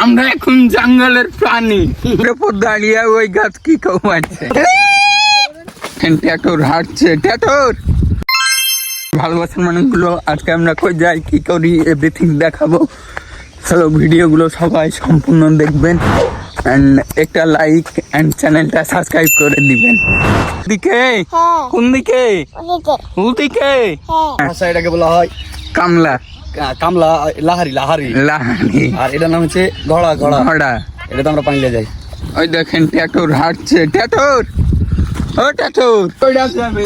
আমরা এখন জঙ্গলের প্রাণী দাঁড়িয়ে ওই গাছ কি কমাচ্ছে ট্যাটোর হাঁটছে ট্যাটোর ভালোবাসার মানুষগুলো আজকে আমরা কই যাই কি করি এভরিথিং দেখাবো। চলো ভিডিওগুলো সবাই সম্পূর্ণ দেখবেন এন্ড একটা লাইক এন্ড চ্যানেলটা সাবস্ক্রাইব করে দিবেন। দিকে কোন দিকে? ওদিকে এটাকে বলা হয় কামলা কামলা লাহারি লাহারি লাহানি আর এটার নাম হচ্ছে ঘোড়া ঘোড়া ঘোড়া। এটা তো আমরা পানি যাই। ওই দেখেন ট্যাটোর হাঁটছে ট্যাটোর ও ট্যাটোর কইরা যাবে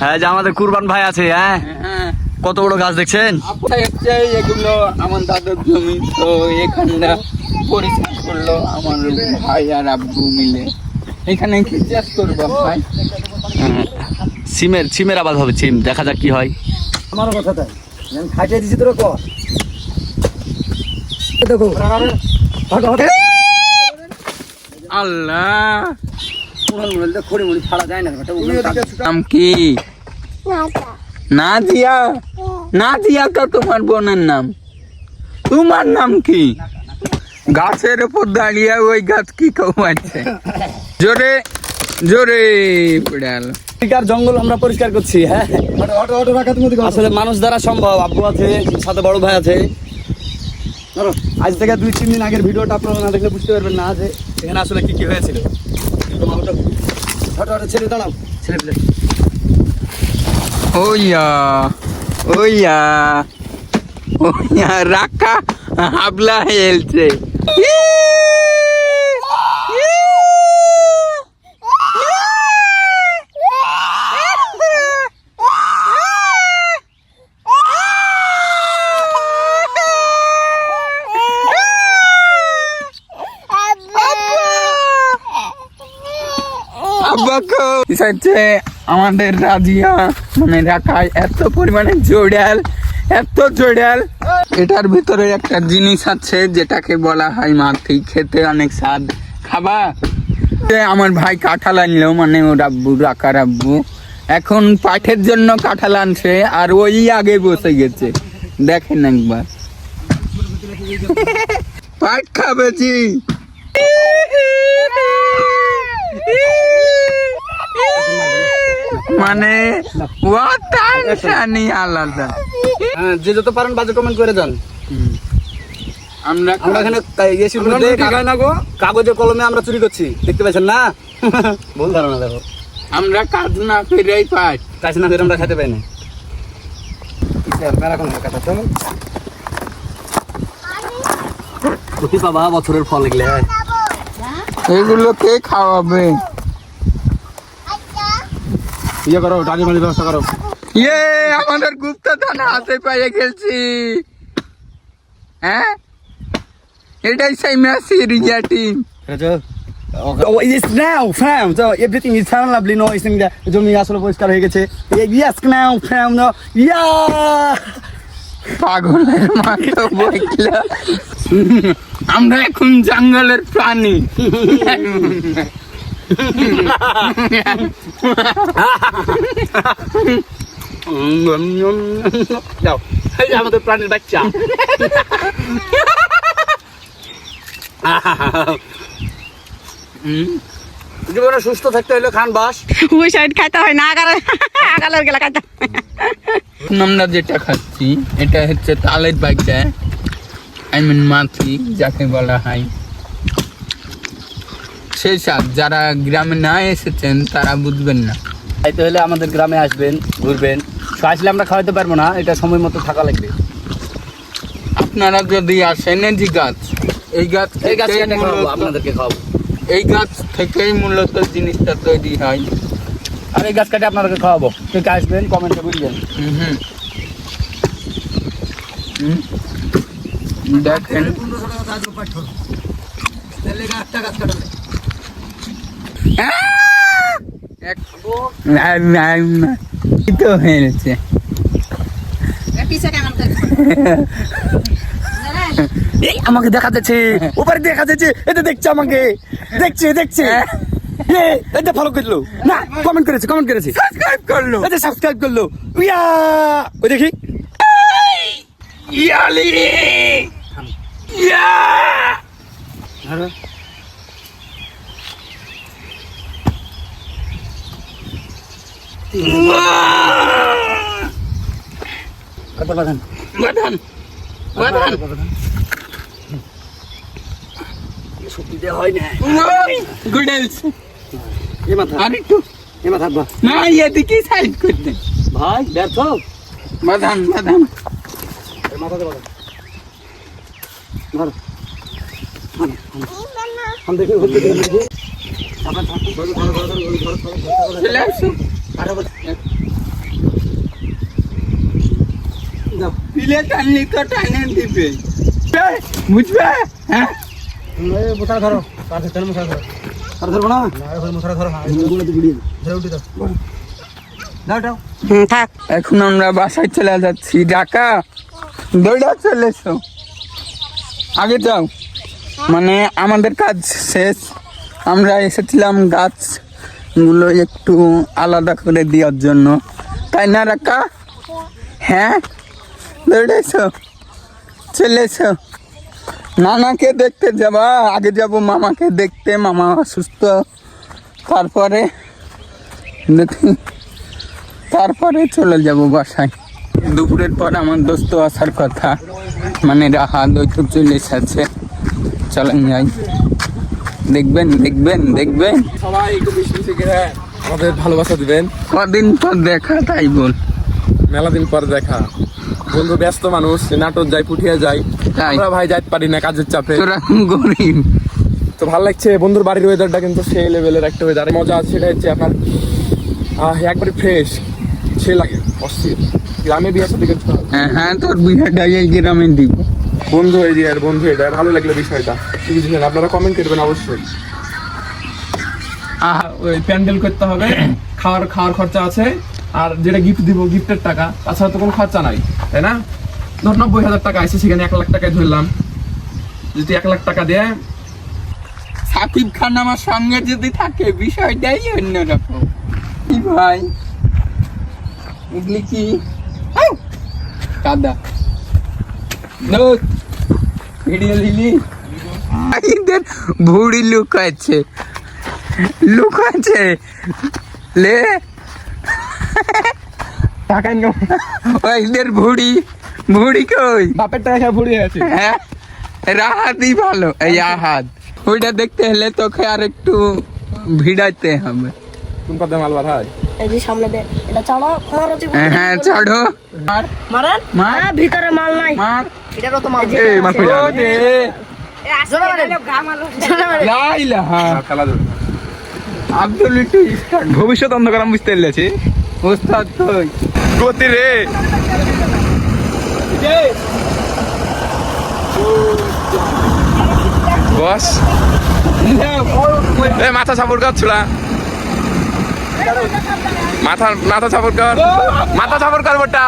হ্যাঁ যে আমাদের কুরবান ভাই আছে। হ্যাঁ হ্যাঁ কত বড় গাছ দেখছেন? এগুলো আমার দাদার জমি, তো এখানটা পরিষ্কার করলো আমার ভাই আর আব্বু মিলে। এখানে কি চাষ করবো ভাই? সিমের আবাদ হবে। সিম দেখা যাক কি হয়। আমারও কথা তাই খাইতে দিছি তোর কর দেখো আল্লাহ খড়ি মুড়ি ছাড়া যায় না। নাম কি? নাজিয়া। নাজিয়া তো তোমার বোনের নাম। তোমার নাম কি? গাছের উপর দাঁড়িয়ে ওই গাছ কি কমাচ্ছে জোরে জোরে পড়াল। জঙ্গল আমরা পরিষ্কার করছি। হ্যাঁ আসলে মানুষ দ্বারা সম্ভব। আব্বু আছে, সাথে বড় ভাই আছে। আজ থেকে 2-3 দিন আগের ভিডিওটা আপনারা না দেখলে বুঝতে পারবেন না যে এখানে আসলে কি কি হয়েছিল। ছেলে দাঁড়াও ছেলে প্লেট ওইয়া ওইয়া ওইয়া রাখা হাবলা হেলছে। আমাদের রাজিয়া মানে রাখায় এত পরিমাণে জোড়াল এত জোড়াল। এটার ভিতরে একটা জিনিস আছে যেটাকে বলা হয় মাটি, খেতে অনেক স্বাদ। খাবা? আমার ভাই কাঁঠাল আনলো, মানে ওর আব্বু রাখার আব্বু এখন পাঠের জন্য কাঁঠাল আনছে আর ওই আগে বসে গেছে। দেখেন একবার পাট খাবে জি। মানে আলাদা। যে যত পারেন বাজে কমেন্ট করে যান। আমরা এখানে কাগজে কলমে আমরা চুরি করছি, দেখতে পাচ্ছেন না? ভুল ধারণা। দেখো আমরা কাজ না করেই পাই, কাজ না করে আমরা খেতে পাই না। বাবা বছরের ফল এগুলো এগুলো কে খাওয়াবে? ইয়ে করো, টাকা মাঝে ব্যবস্থা করো। ইয়ে আমাদের গুপ্তা থানা হাতে পেয়ে গেছি। হ্যাঁ এটাই সেই Messi Riya team. Oh, it's now fam. So everything is fine, lovely. No, it's in the জমি আসলে পরিষ্কার হয়ে গেছে। Yes now fam. No, yeah. পাগলের মতো বইলা। আমরা এখন জঙ্গলের প্রাণী। যাও, এই যে আমাদের প্রাণীর বাচ্চা। জীবনে সুস্থ থাকতে হলে খান বাস। ওই সাইড খাইতে হয় না, আগালের গেলা খাইতে। আমরা যেটা খাচ্ছি এটা হচ্ছে তালের বাগদা, আই মিন মাছি যাকে বলা হয়। সেই সাথ যারা গ্রামে না এসেছেন তারা বুঝবেন না। খাইতে হলে আমাদের গ্রামে আসবেন, ঘুরবেন। আসলে আমরা খাওয়াতে পারবো না, এটা সময় মতো থাকা লাগবে। আপনারা যদি আসেন যে গাছ, এই গাছ আপনাদেরকে খাওয়াবো। এই গাছ থেকেই মূলত জিনিসটা তৈরি হয়। আর এই গাছ কাটে আপনাদেরকে খাওয়াবো। কে আসবেন কমেন্টে বলবেন। দেখেন তো হয়েছে আমাকে দেখা যাচ্ছে, ওপারে দেখা যাচ্ছে, এটা দেখছে আমাকে, দেখছে এটা ফলো করলো না, কমেন্ট করেছে, সাবস্ক্রাইব করলো, এটা সাবস্ক্রাইব করলো। ইয়া ওই দেখি ইয়ালি ইয়া ধরো কত বাঁধান বাঁধান বাঁধান সত্যি দেওয়া হয় না গুডেলস এ মাথা আর একটু এ মাথা বা না এদিকে সাইড করতে ভাই ব্যর্থ বাঁধান বাঁধান এ মাথাতে বাঁধান ধরো हम देखिए होते देखिए চলে আসো পিলে টানলি তো টানে দিবে বুঝবে হ্যাঁ मुसरा धरो कार से चल मुसरा धरो कार धरो ना ना मुसरा धरो बोले तो वीडियो धरो उठी दाও দাও থাক এখন আমরা বাসায় চলে যাচ্ছি ঢাকা দৌড়া চলে এসো আগে যাও মানে আমাদের কাজ শেষ আমরা এসেছিলাম গাছগুলো একটু আলাদা করে দেওয়ার জন্য তাই না রাকা হ্যাঁ দৌড়ে এসো চলে এসো নানাকে দেখতে যাবা আগে যাব মামাকে দেখতে মামা অসুস্থ তারপরে দেখি তারপরে চলে যাব বাসায় দুপুরের পর আমার দোস্ত আসার কথা মানে রাহা দৈত্য চলে এসেছে চলেন যাই দেখবেন দেখবেন দেখবেন সবাই একটু বেশি বেশি করে আমাদের ভালোবাসা দিবেন। কদিন পর দেখা তাই বল মেলা দিন পর দেখা, বন্ধু ব্যস্ত মানুষ, নাটক যায় পুঠিয়ে যায়, তাই আমরা ভাই যাইতে পারি না কাজের চাপে। তোরা গরিব তো ভালো লাগছে বন্ধুর বাড়ির ওয়েদারটা কিন্তু সেই লেভেলের একটা ওয়েদার। মজা আছে সেটা হচ্ছে আপনার একবারে ফ্রেশ, সে লাগে অস্থির। গ্রামে বিয়ে সাথে কিন্তু হ্যাঁ তোর বিহারটা এই গ্রামে দিব বন্ধু এরিয়ার বন্ধু, এটা ভালো লাগলো বিষয়টা। কি বুঝলেন আপনারা কমেন্ট করবেন অবশ্যই। ওই প্যান্ডেল করতে হবে, খাওয়ার খরচা আছে, আর যেটা গিফট দিব গিফটের টাকা, তাছাড়া তো কোনো খরচা নাই, তাই না? ধর 90,000 টাকা আছে, সেখানে 1 লাখ টাকায় ধরলাম, যদি 1 লাখ টাকা দেয় সাকিব খান আমার সঙ্গে যদি থাকে বিষয়টাই অন্যরকম। কি ভাই এগুলি কি কাদা ভিডিও লিলি এদের ভুড়ি লুকাচ্ছে লে টাকা ইনকাম এদের ভুড়ি কই বাপের টাকা ভুড়ি আছে। হ্যাঁ রাহাতই ভালো এই আহাত ওইটা দেখতে হলে তোকে আর একটু ভিড়াইতে হবে। কোন পথে মাল বার হয়? এই যে সামনে দে এটা চাড়ো মারো যে হ্যাঁ চড়ো মার মারেন মার। হ্যাঁ ভিতরে মাল নাই মার এটারও তো মাল এই মাল কই ও যাবে? দে জোরে মারেন জোরে মারেন লা ইলাহা খেলা ধরে আব্দুল একটু স্টার্ট ভবিষ্যৎ অন্ধকার আমি বুঝতে পেরেছি। ওস্তাদ কই গতি রে বস, এ মাথা সাপোর্ট কর ছোড়া, মাথা সাপোর্ট কর, মাথা সাপোর্ট কর বটা,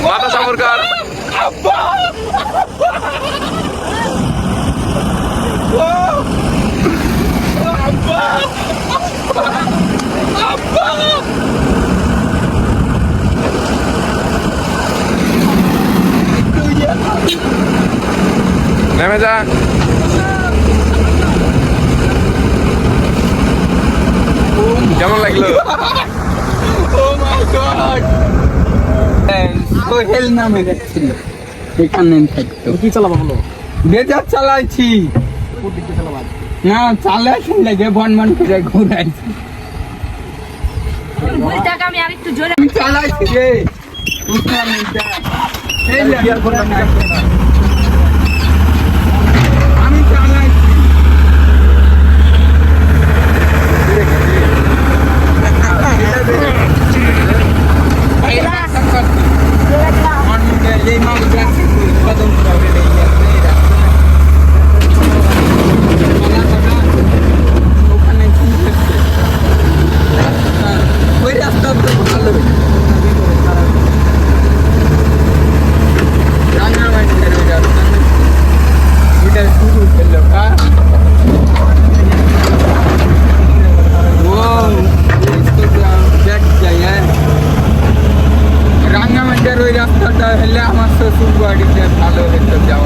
মাথা সাপোর্ট কর। নেমে যা, কেমন লাগলো? ও মাই গড সোহেল নামে যাচ্ছিল এখানে থাকতো কি চালাবো বলো বেজার চালাইছি না চালাইছি লাগে বন করে ঘুরাইছি ভুলটাকে আমি আরেকটু জোরে আমি চালাইছি রে বুঝলাম না এই লাগে আমি চালাইছি এই মাল যাচ্ছে কদম করে ওখানে ওই রাস্তা তো ভালো রাঙামাটির ওই রাস্তা ওইটা শুরু করলো রাঙামাটির ওই রাস্তাটা হলে আমার শ্বশুর বাড়িতে ভালো হতো যাও